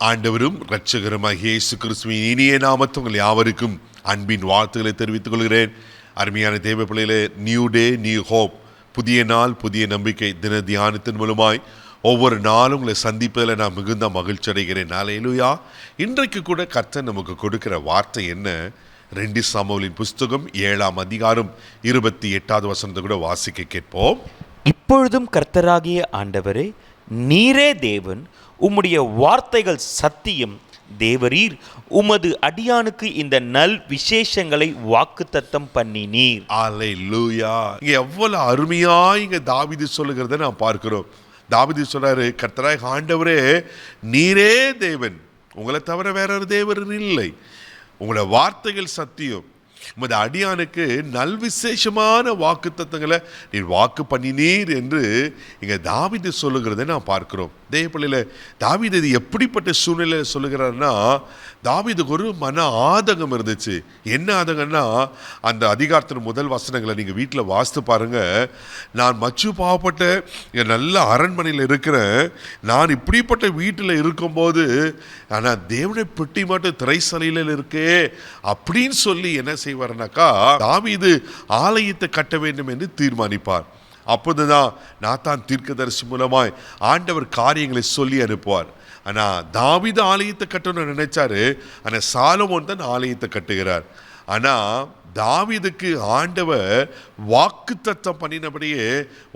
ஆண்டவரும் இரட்சகருமாகிய இயேசு கிறிஸ்துவின் இனிய நாமத்தில் உங்கள் யாவருக்கும் அன்பின் வாழ்த்துக்களை தெரிவித்துக் கொள்கிறேன். அருமையான தேவ பிள்ளைகளே, நியூ டே நியூ ஹோப், புதிய நாள் புதிய நம்பிக்கை தின தியானத்தின் மூலமாய் ஒவ்வொரு நாளும் உங்களை சந்திப்பதில் நான் மிகுந்த மகிழ்ச்சி அடைகிறேன். அல்லேலூயா. இன்றைக்கு கூட கர்த்தர் நமக்கு கொடுக்கிற வார்த்தை என்ன? 2 சாமுவேலின் புஸ்தகம் 7ஆம் அதிகாரம் 28வது வசனத்தை கூட வாசிக்க கேட்போம். இப்பொழுதும் கர்த்தராகிய ஆண்டவரே, நீரே தேவன், உம்முடைய வார்த்தைகள் சத்தியம். தேவரீர் உமது அடியானுக்கு இந்த நல் விசேஷங்களை வாக்குத்தத்தம் பண்ணினீர். அல்லேலூயா. இங்க எவ்வளவு அருமையா இங்க தாவீது சொல்லுகிறத நான் பார்க்கிறோம். தாவீது சொல்றாரு, கர்த்தராகிய ஆண்டவரே நீரே தேவன், உங்களை தவிர வேற ஒரு தேவர் இல்லை, உங்களோட வார்த்தைகள் சத்தியம், உமது அடியானுக்கு நல் விசேஷமான வாக்குத்தத்தங்களை நீர் வாக்கு பண்ணினீர் என்று இங்க தாவீது சொல்லுகிறதை நான் பார்க்கிறோம். தேவப்பிள்ளையில தாவீது இது எப்படிப்பட்ட சூழ்நிலை சொல்லுகிறாருன்னா, தாவீதுக்கு ஒரு மன ஆதங்கம் இருந்துச்சு. என்ன ஆதங்கம்னா, அந்த அதிகாரத்தின் முதல் வசனங்களை நீங்கள் வீட்டில் வாசித்து பாருங்க. நான் மச்சு பாவப்பட்ட நல்ல அரண்மனையில் இருக்கிறேன், நான் இப்படிப்பட்ட வீட்டில் இருக்கும்போது ஆனால் தேவனுடைய பெட்டி மட்டும் திரைசலையில் இருக்கே அப்படின்னு சொல்லி என்ன செய்வார்னாக்கா, தாவீது ஆலயத்தை கட்ட வேண்டும் என்று தீர்மானிப்பார். அப்போதுதான் நாத்தான் தீர்க்கதரிசி மூலமாய் ஆண்டவர் காரியங்களை சொல்லி அனுப்புவார். ஆனால் தாவீது ஆலயத்தை கட்டணும்னு நினைச்சாரு, ஆனால் சாலமோன் தான் ஆலயத்தை கட்டுகிறார். ஆனால் தாவீதுக்கு ஆண்டவர் வாக்குத்தத்தம் பண்ணினபடியே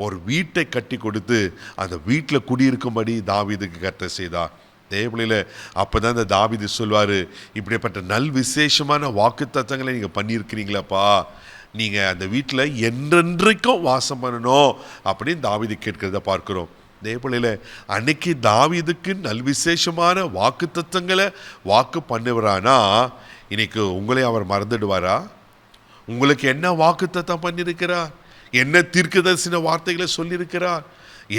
ஒரு வீட்டை கட்டி கொடுத்து அந்த வீட்டில் குடியிருக்கும்படி தாவீதுக்கு கர்த்தர் செய்தார். தேவனில் அப்போதான் இந்த தாவீது சொல்வார், இப்படிப்பட்ட நல் விசேஷமான வாக்குத்தத்தங்களை நீங்கள் பண்ணியிருக்கிறீங்களாப்பா, நீங்கள் அந்த வீட்டில் என்றென்றைக்கும் வாசம் பண்ணணும் அப்படின்னு தாவீது கேட்கிறத பார்க்கிறோம். தேவனில் அன்னைக்கு தாவீதுக்கு நல் விசேஷமான வாக்குத்தத்தங்களை வாக்கு பண்ணுவாரானா, இன்னைக்கு உங்களை அவர் மறந்துடுவாரா? உங்களுக்கு என்ன வாக்குத்தத்தம் பண்ணியிருக்கிறார்? என்ன தீர்க்கதரிசன வார்த்தைகளை சொல்லியிருக்கிறார்?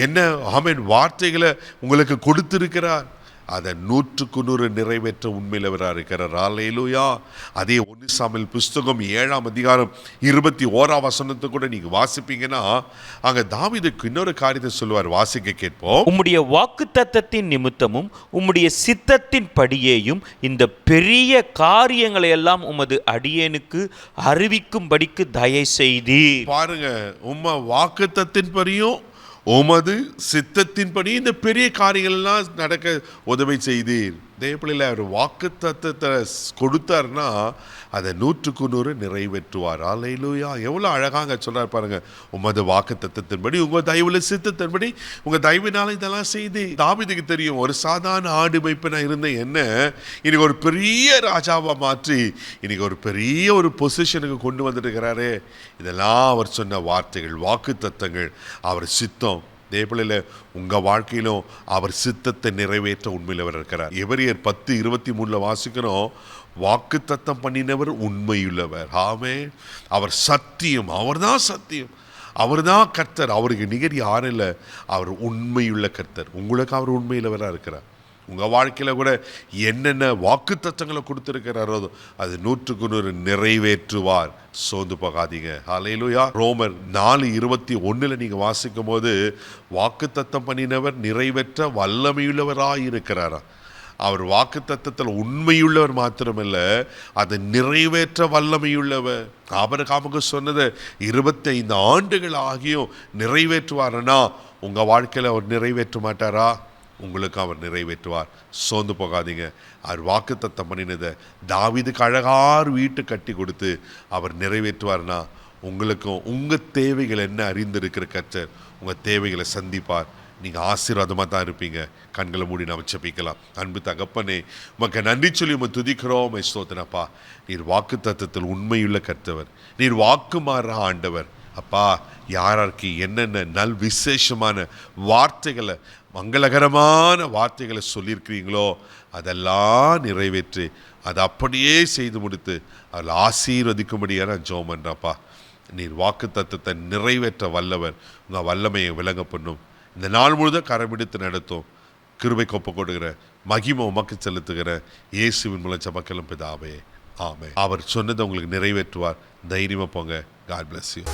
என்ன ஆமென் வார்த்தைகளை உங்களுக்கு கொடுத்திருக்கிறார்? அதை 100க்கு 100 நிறைவேற்ற உண்மையிலவராக இருக்கிறார். அல்லேலூயா. அதே 1 சாமுவேல் புஸ்தகம் 7ஆம் அதிகாரம் 21ஆம் வசனத்தை கூட நீங்க வாசிப்பீங்கன்னா, அங்க தாவீதுக்கு இன்னொரு காரியத்தை சொல்லுவார். வாசிக்க கேட்போம். உம்முடைய வாக்குத்தத்தத்தின் நிமித்தமும் உம்முடைய சித்தத்தின் படியேயும் இந்த பெரிய காரியங்களை எல்லாம் உமது அடியேனுக்கு அறிவிக்கும்படிக்கு தயை செய்தீர். பாருங்க, உம்ம வாக்குத்தத்தின் படியும் உமது சித்தத்தின்படி இந்த பெரிய காரியங்கள் எல்லாம் நடக்க உதவி செய்தீர். தேவப்பிள்ளையில அவர் வாக்கு தத்தத்தை கொடுத்தாருன்னா அதை 100க்கு 100 நிறைவேற்றுவார். அல்லேலூயா. எவ்வளோ அழகாக சொல்றாரு பாருங்க. உமது வாக்கு தத்தத்தின்படி உங்கள் தயவுல சித்தத்தின்படி உங்கள் தயவினால இதெல்லாம் செய்து. தாவீதுக்கு தெரியும், ஒரு சாதாரண ஆடு மேய்ப்பனா இருந்த என்ன இன்னைக்கு ஒரு பெரிய ராஜாவை மாற்றி இன்னைக்கு ஒரு பெரிய ஒரு பொசிஷனுக்கு கொண்டு வந்துட்டு. இதெல்லாம் அவர் சொன்ன வார்த்தைகள், வாக்கு தத்தங்கள், அவர் சித்தம். தேவப்பிள்ளையில உங்க வாழ்க்கையிலும் அவர் சித்தத்தை நிறைவேற்ற உண்மையில் அவர் இருக்கிறார். எபிரேயர் 10:23 வாசிக்கிறோம், வாக்கு தத்தம் பண்ணினவர் உண்மையுள்ளவர். ஆமென். அவர் சத்தியம், அவர்தான் சத்தியம், அவர்தான் கர்த்தர், அவருக்கு நிகர் யாரும் இல்லை. அவர் உண்மையுள்ள கர்த்தர். உங்களுக்கு அவர் உண்மையுள்ளவராக இருக்கிறார். உங்கள் வாழ்க்கையில் கூட என்னென்ன வாக்கு தத்தங்களை கொடுத்துருக்கிறாரோ அது 100க்கு 100 நிறைவேற்றுவார். சோர்ந்து போகாதீங்க. அல்லேலூயா. ரோமர் 4:21 நீங்கள் வாசிக்கும் போது, வாக்கு தத்தம் பண்ணினவர் நிறைவேற்ற வல்லமையுள்ளவராக இருக்கிறாரா. அவர் வாக்கு தத்தத்தில் உண்மையுள்ளவர் மாத்திரமல்ல, அதை நிறைவேற்ற வல்லமையுள்ளவர். ஆபிரகாமுக்கு சொன்னதை 25 ஆண்டுகள் ஆகியும் நிறைவேற்றுவார்னா உங்கள் வாழ்க்கையில் அவர் நிறைவேற்ற மாட்டாரா? உங்களுக்கு அவர் நிறைவேற்றுவார். சோர்ந்து போகாதீங்க. அவர் வாக்குத்தத்தம் பண்ணினதை தாவீதுக்கு அழகார் வீட்டு கட்டி கொடுத்து அவர் நிறைவேற்றுவார்னா உங்களுக்கும் உங்கள் தேவைகள் என்ன அறிந்திருக்கிற கர்த்தர் உங்கள் தேவைகளை சந்திப்பார். நீங்கள் ஆசீர்வாதமாக தான் இருப்பீங்க. கண்களை மூடி நாம் ஜெபிக்கலாம். அன்பு தகப்பனே, உமக்கு நன்றி சொல்லி உம்மை துதிக்கிறோம். ஸ்தோத்திரப்பா, நீர் வாக்கு தத்தத்தில் உண்மையுள்ள கர்த்தவர், நீர் வாக்கு மாற ஆண்டவர். அப்பா, யாருக்கு என்னென்ன நல் விசேஷமான வார்த்தைகளை, மங்களகரமான வார்த்தைகளை சொல்லியிருக்கிறீங்களோ அதெல்லாம் நிறைவேற்றி அதை அப்படியே செய்து முடித்து அதில் ஆசீர்வதிக்கும்படியாக நான் ஜெபம் பண்ணுறேன்ப்பா. நீர் வாக்கு தத்தத்தை நிறைவேற்ற வல்லவர். உங்கள் வல்லமையை விளங்க பண்ணும். இந்த நாள் முழுதும் கரம்பிடித்து நடத்தும். கிருபை கொப்பு கொடுக்கிற மகிமை உமக்கு செலுத்துகிற இயேசுவின் மூலம் ஜெபக்கலும் பிதாவே, ஆமென். அவர் சொன்னதை உங்களுக்கு நிறைவேற்றுவார். தைரியமாக போங்க. God bless you.